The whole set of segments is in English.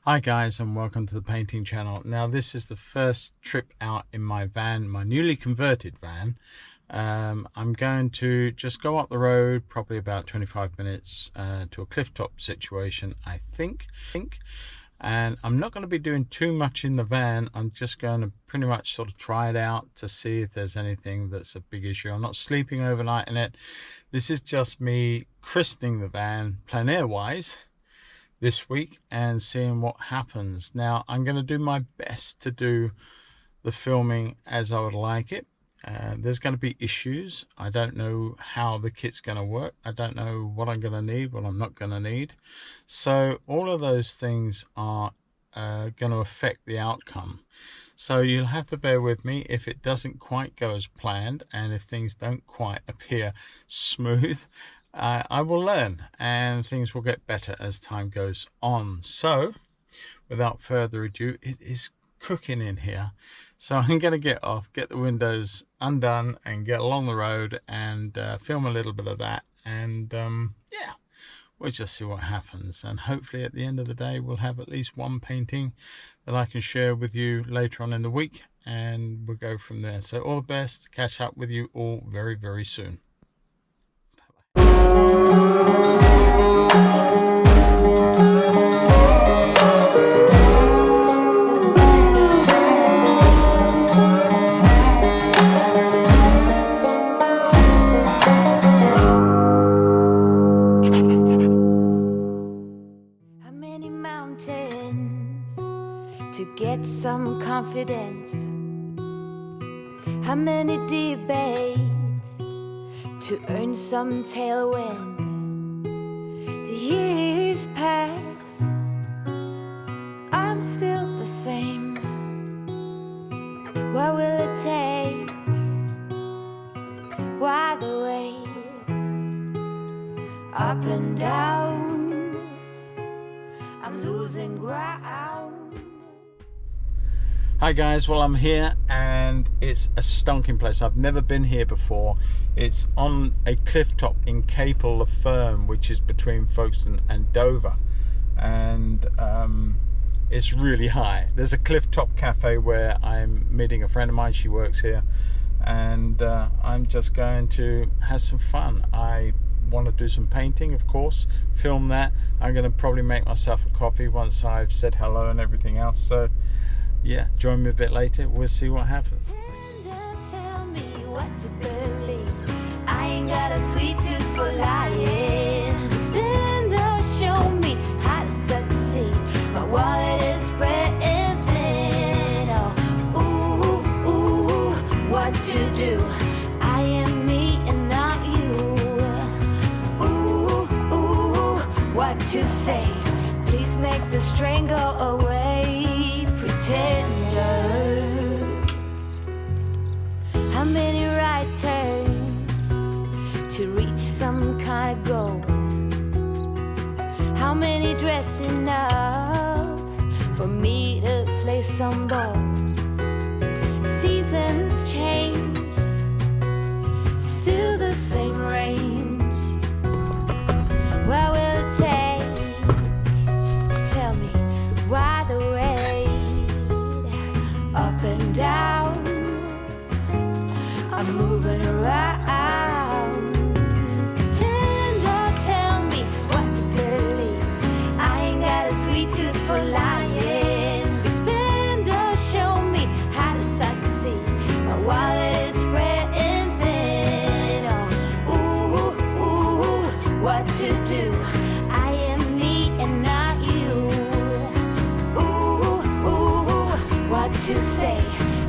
Hi guys, and welcome to the painting channel. Now this is the first trip out in my van, my newly converted van. I'm going to just go up the road, probably about 25 minutes to a clifftop situation, I think. And I'm not going to be doing too much in the van. I'm just going to pretty much sort of try it out to see if there's anything that's a big issue. I'm not sleeping overnight in it. This is just me christening the van plein air wise this week and seeing what happens. Now I'm going to do my best to do the filming as I would like it. There's going to be issues. I don't know how the kit's going to work. I don't know what I'm going to need, what I'm not going to need. So all of those things are going to affect the outcome. So you'll have to bear with me if it doesn't quite go as planned and if things don't quite appear smooth. I will learn and things will get better as time goes on. So without further ado, it is cooking in here. So I'm going to get off, get the windows undone and get along the road and film a little bit of that. And yeah, we'll just see what happens. And hopefully at the end of the day, we'll have at least one painting that I can share with you later on in the week. And we'll go from there. So all the best. Catch up with you all very, very soon. How many mountains to get some confidence? How many debates to earn some tailwind? The years pass, I'm still the same. What will it take? Why the wait? Up and down, I'm losing ground. Hi guys, well I'm here and it's a stonking place. I've never been here before. It's on a cliff top in Capel-le-Ferne, which is between Folkestone and Dover, and it's really high. There's a cliff top cafe where I'm meeting a friend of mine. She works here, and I'm just going to have some fun. I want to do some painting, of course, film that. I'm going to probably make myself a coffee once I've said hello and everything else. So yeah, join me a bit later. We'll see what happens. Tell me what to believe. I ain't got a sweet tooth for lying. Spender, show me how to succeed. My wallet is spreading thin. Oh, ooh, what to do? I am me and not you. Ooh, what to say? Please make the strain go away. Pretender. How many right turns to reach some kind of goal? How many dressing up for me to play some ball? Seasons change, still the same range. What will it take? Tell me why the wait? Up and down, I'm moving around. Pretender, tell me what to believe. I ain't got a sweet tooth for lying. Big spender, show me how to succeed. My wallet is spreading thin. Ooh, what to do? I am me and not you. Ooh, what to say?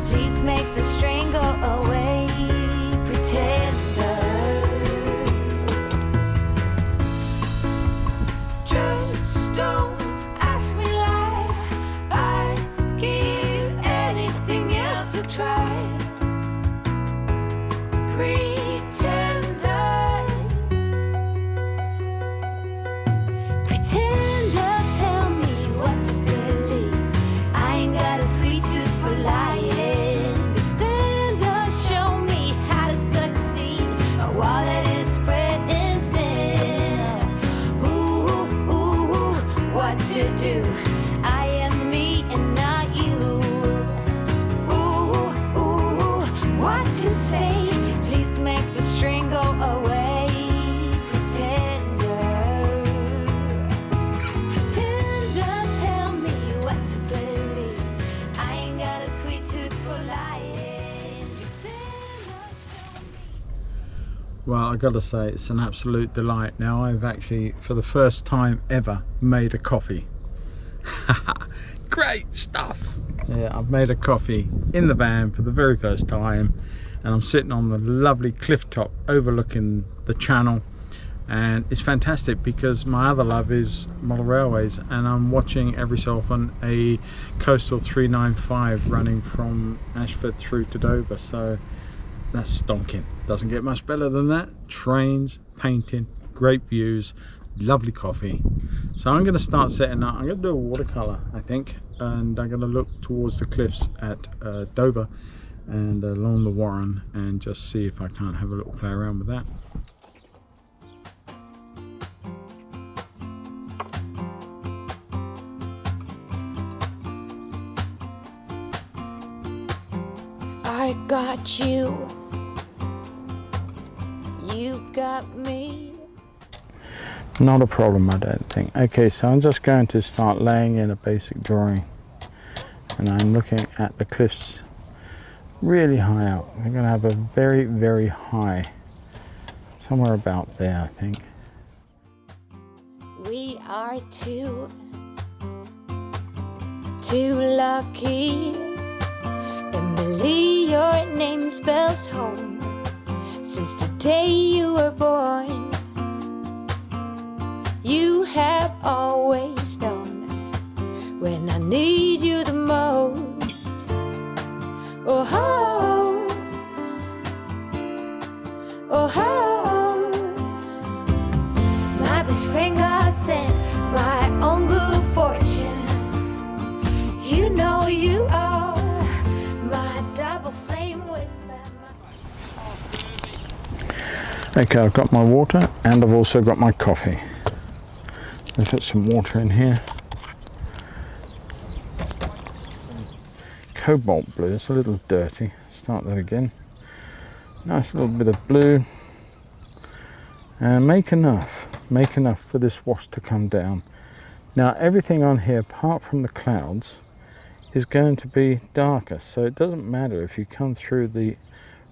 Please make the strain go away. Pretender. Just don't ask me like I'd give anything else a try. Pretender. Pretender, tell me what to believe. I ain't got a sweet tooth for lying. Big spender, show me how to succeed. My wallet is spreading thin. Ooh, what to do? I Well, I gotta say, it's an absolute delight. Now, I've actually, for the first time ever, made a coffee. Great stuff! Yeah, I've made a coffee in the van for the very first time, and I'm sitting on the lovely cliff top overlooking the channel, and it's fantastic because my other love is model railways, and I'm watching every so often a coastal 395 running from Ashford through to Dover, so that's stonking. Doesn't get much better than that. Trains, painting, great views, lovely coffee. So I'm going to start setting up. I'm going to do a watercolor, I think, and I'm going to look towards the cliffs at Dover and along the Warren and just see if I can't have a little play around with that. I got you, you got me. Not a problem, I don't think. Okay, so I'm just going to start laying in a basic drawing, and I'm looking at the cliffs really high up. We're going to have a very, very high, somewhere about there, I think. We are too lucky. Emily, your name spells home since the day you were born. You have always known when I need you the most. Oh ho, oh ho. My best friend got sent my own good fortune. You know you are my double flame whisper. Okay, I've got my water and I've also got my coffee. Let's put some water in here. Cobalt blue, it's a little dirty. Start that again. Nice little bit of blue. And make enough for this wash to come down. Now everything on here, apart from the clouds, is going to be darker. So it doesn't matter if you come through the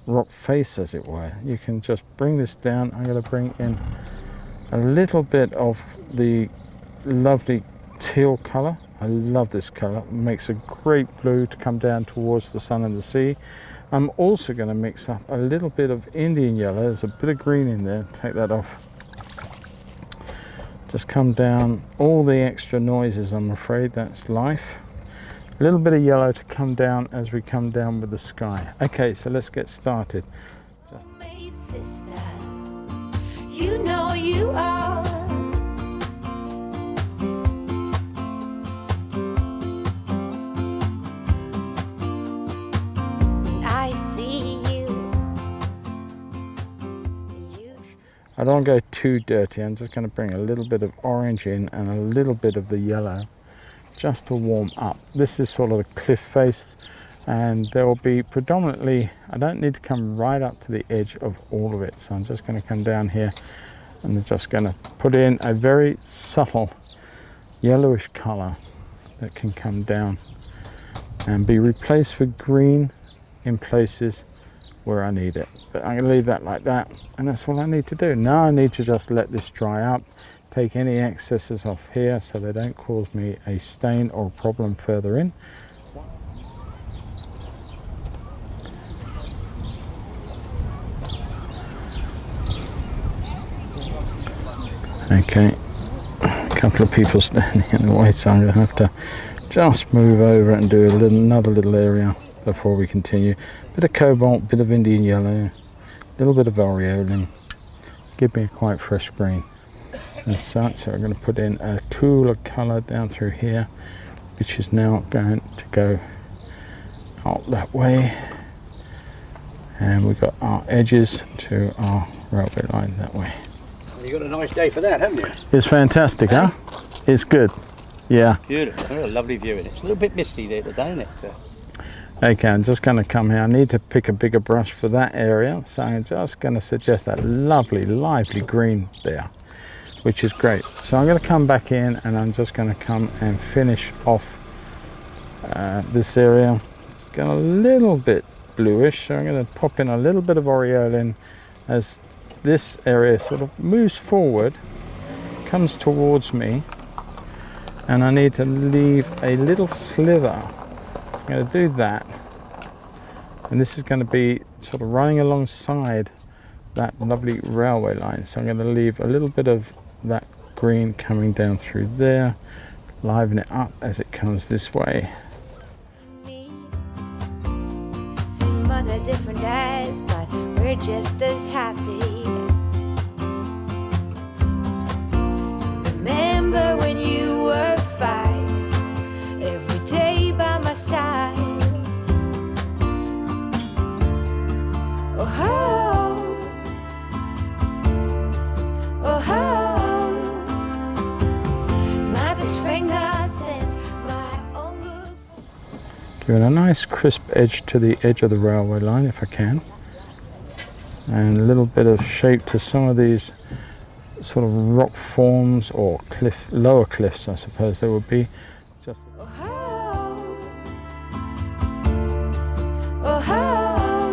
rock face, as it were. You can just bring this down. I'm going to bring in a little bit of the lovely teal colour. I love this colour. It makes a great blue to come down towards the sun and the sea. I'm also going to mix up a little bit of Indian yellow. There's a bit of green in there. Take that off. Just come down. All the extra noises, I'm afraid, that's life. A little bit of yellow to come down as we come down with the sky. Okay, so let's get started. Sister, you know you are. I see you. I don't go too dirty. I'm just going to bring a little bit of orange in and a little bit of the yellow just to warm up. This is sort of a cliff face, and there will be predominantly, I don't need to come right up to the edge of all of it, so I'm just going to come down here and I'm just going to put in a very subtle yellowish colour that can come down and be replaced with green in places where I need it. But I'm going to leave that like that, and that's all I need to do. Now I need to just let this dry up, take any excesses off here so they don't cause me a stain or a problem further in. Okay, a couple of people standing in the way, so I'm going to have to just move over and do another little area before we continue. Bit of cobalt, bit of Indian yellow, a little bit of aureolin, give me a quite fresh green as such. So I'm going to put in a cooler colour down through here, which is now going to go out that way, and we've got our edges to our railway line that way. You got a nice day for that, haven't you? It's fantastic, huh? It's good. Yeah. Beautiful. What a lovely view in it. It's a little bit misty there today, isn't it? Okay, I'm just going to come here. I need to pick a bigger brush for that area, so I'm just going to suggest that lovely, lively green there, which is great. So I'm going to come back in and I'm just going to come and finish off this area. It's got a little bit bluish, so I'm going to pop in a little bit of aureolin as this area sort of moves forward, comes towards me, and I need to leave a little sliver. I'm going to do that, and this is going to be sort of running alongside that lovely railway line. So I'm going to leave a little bit of that green coming down through there, liven it up as it comes this way. Same mother, different days, but we're just as happy. Remember when you were 5, every day by my side. Oh, oh, oh, my best friend got sent my own good. Give it a nice crisp edge to the edge of the railway line if I can, and a little bit of shape to some of these sort of rock forms or lower cliffs, I suppose they would be. Just Oh, oh,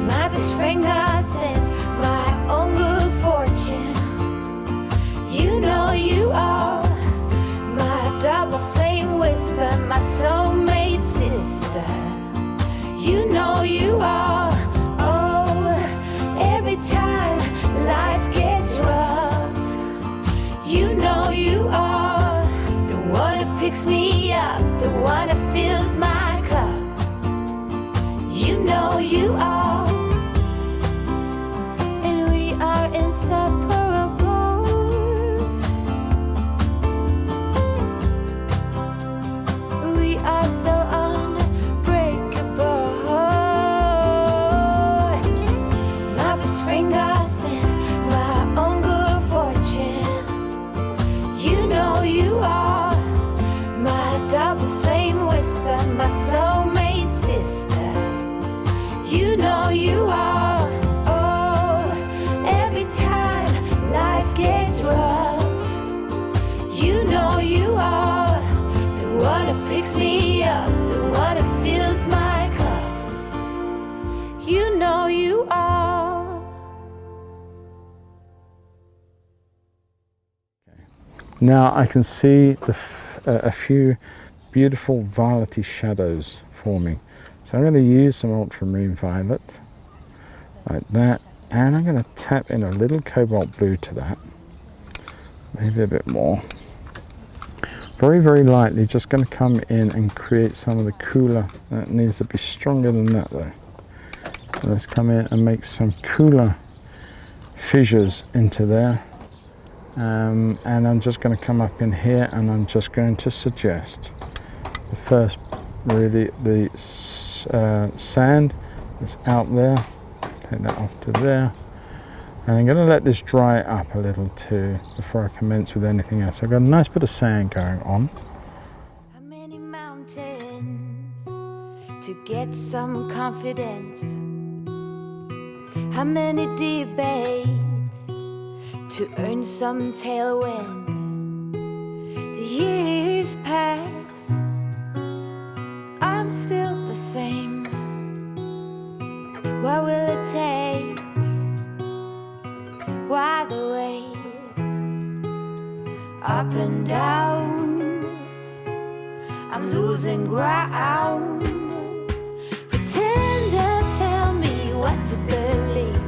my best friend got sent my own good fortune. You know you are my double flame whisper, my soulmate sister. You know you are. Oh, every time life gets rough, you know you are the one that picks me up, the one that fills my cup. You know you are, and we are inseparable. We are so unbreakable. My best friend got sent my own good fortune. You know you are my double flame whisper, my soulmate sister. You know you are. Oh, every time life gets rough, you know you are the one that picks me up, the one that fills my cup. You know you are. now I can see a few beautiful violety shadows forming. So I'm going to use some Ultramarine Violet like that, and I'm going to tap in a little Cobalt Blue to that, maybe a bit more. Very, very lightly, just going to come in and create some of the cooler. That needs to be stronger than that though. So let's come in and make some cooler fissures into there. And I'm just going to come up in here, and I'm just going to suggest the first, really, the sand that's out there. Take that off to there, and I'm going to let this dry up a little too before I commence with anything else. I've got a nice bit of sand going on. How many mountains to get some confidence? How many debates to earn some tailwind? The years pass, I'm still the same. What will it take? Why the wait? Up and down, I'm losing ground. Pretender, tell me what to believe.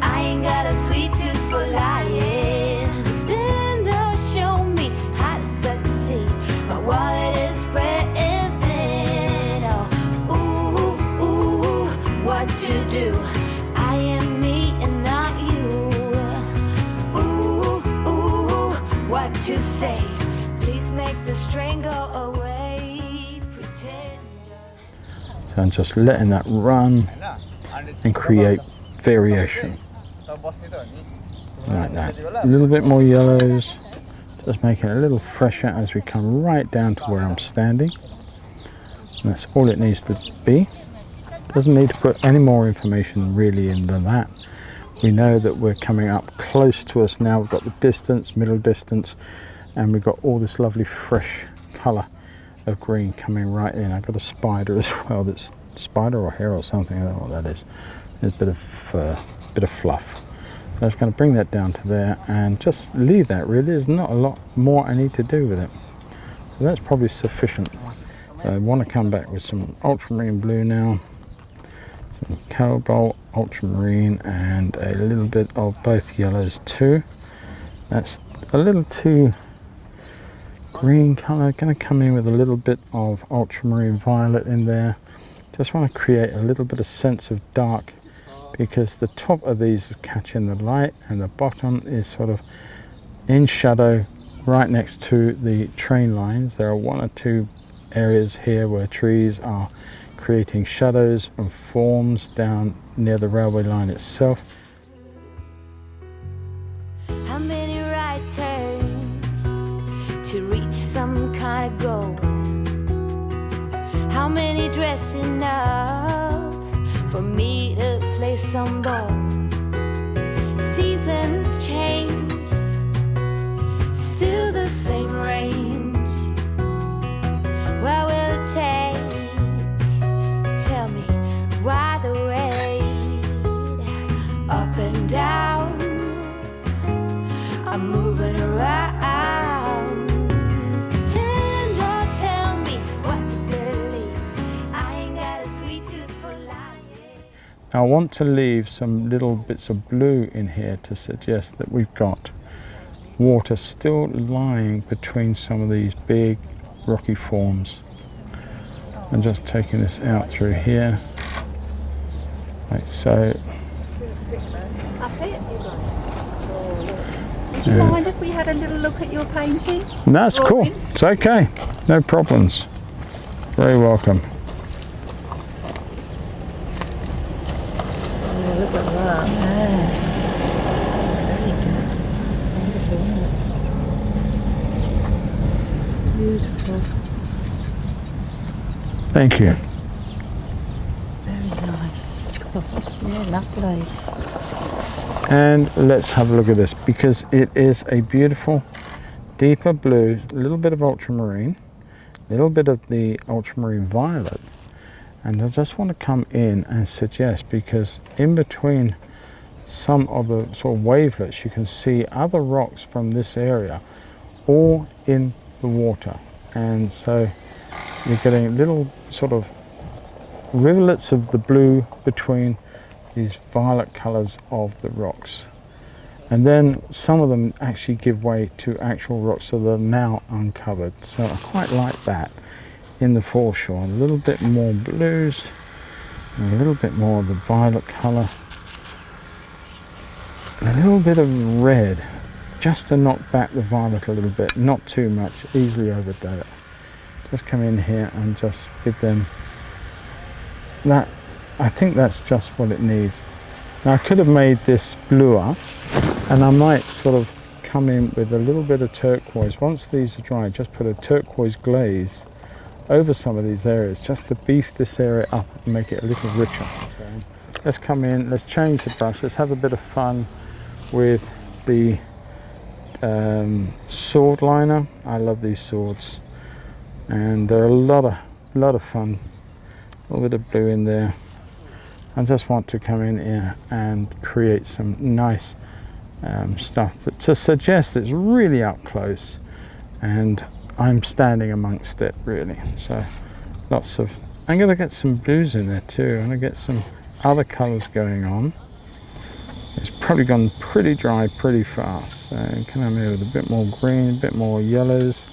I ain't got a sweet tooth for lying. Spender, show me how to succeed. My wallet is spreading thin. Oh, ooh, ooh, what to do? I am me and not you. Ooh, ooh, what to say? Please make the strain go away. Pretender. So I'm just letting that run and create variation like that. A little bit more yellows, just making it a little fresher as we come right down to where I'm standing. And that's all it needs to be. Doesn't need to put any more information really in than that. We know that we're coming up close to us now. We've got the distance, middle distance, and we've got all this lovely fresh colour of green coming right in. I've got a spider as well. That's spider or hair or something. I don't know what that is. There's a bit of bit of fluff. So I'm just going to bring that down to there and just leave that. Really, there's not a lot more I need to do with it. So that's probably sufficient. So I want to come back with some ultramarine blue now, some cobalt, ultramarine, and a little bit of both yellows too. That's a little too green colour. Going to come in with a little bit of ultramarine violet in there. Just want to create a little bit of sense of dark, because the top of these is catching the light and the bottom is sort of in shadow right next to the train lines. There are one or two areas here where trees are creating shadows and forms down near the railway line itself. How many right turns to reach some kind of goal? How many dressing up for me to play some ball? Seasons change, still the same range. Where will it take? Tell me why the wait, up and down, I'm moving around. Pretend or tell me what to believe. I ain't got a sweet tooth for lying. Now I want to leave some little bits of blue in here to suggest that we've got water still lying between some of these big rocky forms. I'm just taking this out through here, like so. That's it. Would you mind if we had a little look at your painting? That's cool. It's okay. No problems. Very welcome. Oh, look at that. Yes. Very good. Beautiful. Thank you. Very nice. Yeah, lovely. And let's have a look at this, because it is a beautiful deeper blue, a little bit of ultramarine, a little bit of the ultramarine violet. And I just want to come in and suggest, because in between some of the sort of wavelets you can see other rocks from this area all in the water, and so you're getting little sort of rivulets of the blue between these violet colors of the rocks, and then some of them actually give way to actual rocks, so they're now uncovered. So I quite like that in the foreshore. A little bit more blues and a little bit more of the violet color, and a little bit of red just to knock back the violet a little bit, not too much, easily overdo it. Just come in here and just give them that. I think that's just what it needs. Now I could have made this bluer, and I might sort of come in with a little bit of turquoise. Once these are dry, just put a turquoise glaze over some of these areas just to beef this area up and make it a little richer. Okay. Let's come in, let's change the brush, let's have a bit of fun with the sword liner. I love these swords, and they're a lot of fun. A little bit of blue in there. I just want to come in here and create some nice stuff to suggest it's really up close and I'm standing amongst it, really. So lots of, I'm going to get some blues in there too. I'm going to get some other colors going on. It's probably gone pretty dry pretty fast, so come in here with a bit more green, a bit more yellows.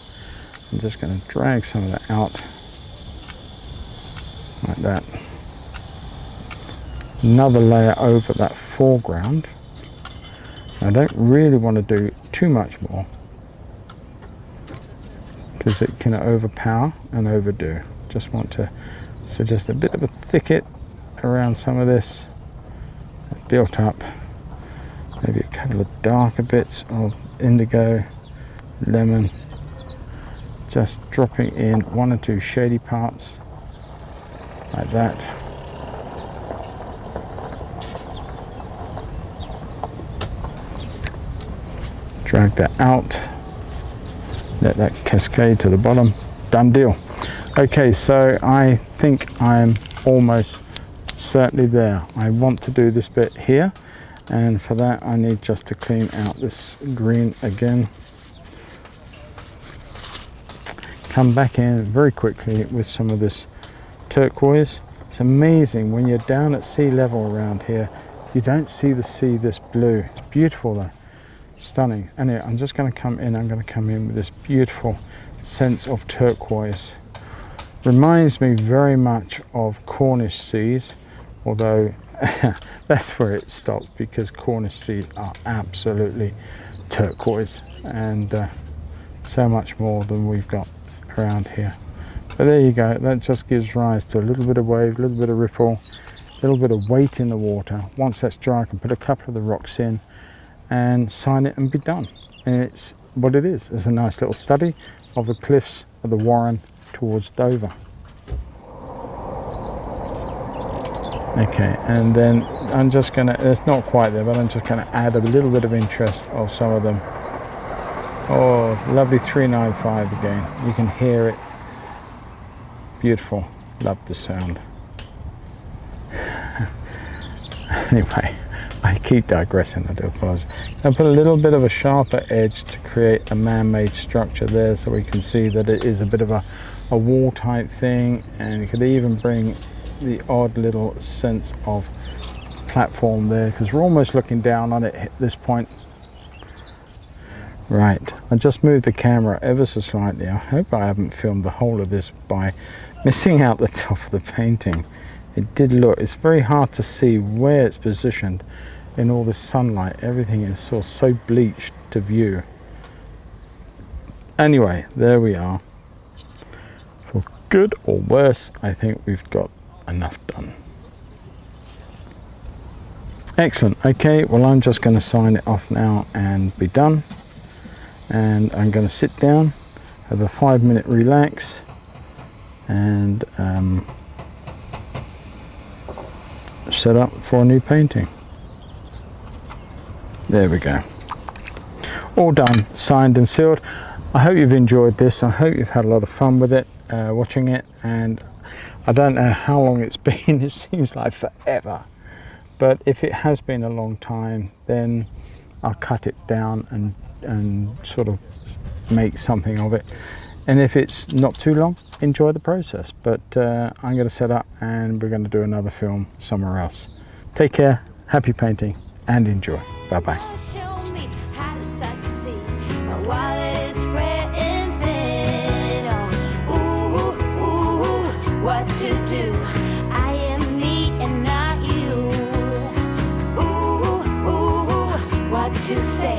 I'm just going to drag some of that out like that. Another layer over that foreground. I don't really want to do too much more because it can overpower and overdo. Just want to suggest a bit of a thicket around some of this built up. Maybe a couple of darker bits of indigo, lemon, just dropping in one or two shady parts like that. Drag that out, let that cascade to the bottom. Done deal. Okay, so I think I'm almost certainly there. I want to do this bit here, And for that I need just to clean out this green again. Come back in very quickly with some of this turquoise. It's amazing when you're down at sea level around here, you don't see the sea this blue. It's beautiful though, stunning. Anyway, I'm just going to come in, I'm going to come in with this beautiful sense of turquoise. Reminds me very much of Cornish seas, although that's where it stops, because Cornish seas are absolutely turquoise, and so much more than we've got around here. But there you go, that just gives rise to a little bit of wave, a little bit of ripple, a little bit of weight in the water. Once that's dry I can put a couple of the rocks in and sign it and be done. And it's what it is. It's a nice little study of the cliffs of the Warren towards Dover. Okay, and then I'm just gonna, it's not quite there, but I'm just gonna add a little bit of interest of some of them. Oh, lovely 395 again. You can hear it. Beautiful. Love the sound. Anyway, I keep digressing, I do apologize. I put a little bit of a sharper edge to create a man-made structure there, so we can see that it is a bit of a wall type thing, and you could even bring the odd little sense of platform there, because we're almost looking down on it at this point. Right, I just moved the camera ever so slightly. I hope I haven't filmed the whole of this by missing out the top of the painting. It did look, it's very hard to see where it's positioned in all the sunlight. Everything is so bleached to view. Anyway, there we are. For good or worse, I think we've got enough done. Excellent. Okay, well, I'm just going to sign it off now and be done. And I'm going to sit down, have a 5-minute relax, and set up for a new painting. There we go. All done, signed and sealed. I hope you've enjoyed this. I hope you've had a lot of fun with it, watching it. And I don't know how long it's been. It seems like forever. But if it has been a long time, then I'll cut it down and sort of make something of it. And if it's not too long, enjoy the process. But I'm going to set up and we're going to do another film somewhere else. Take care, happy painting, and enjoy. Bye bye. Show me how to succeed. My wallet is spreading thin. Oh, ooh, what to do? I am me and not you. Ooh, what to say?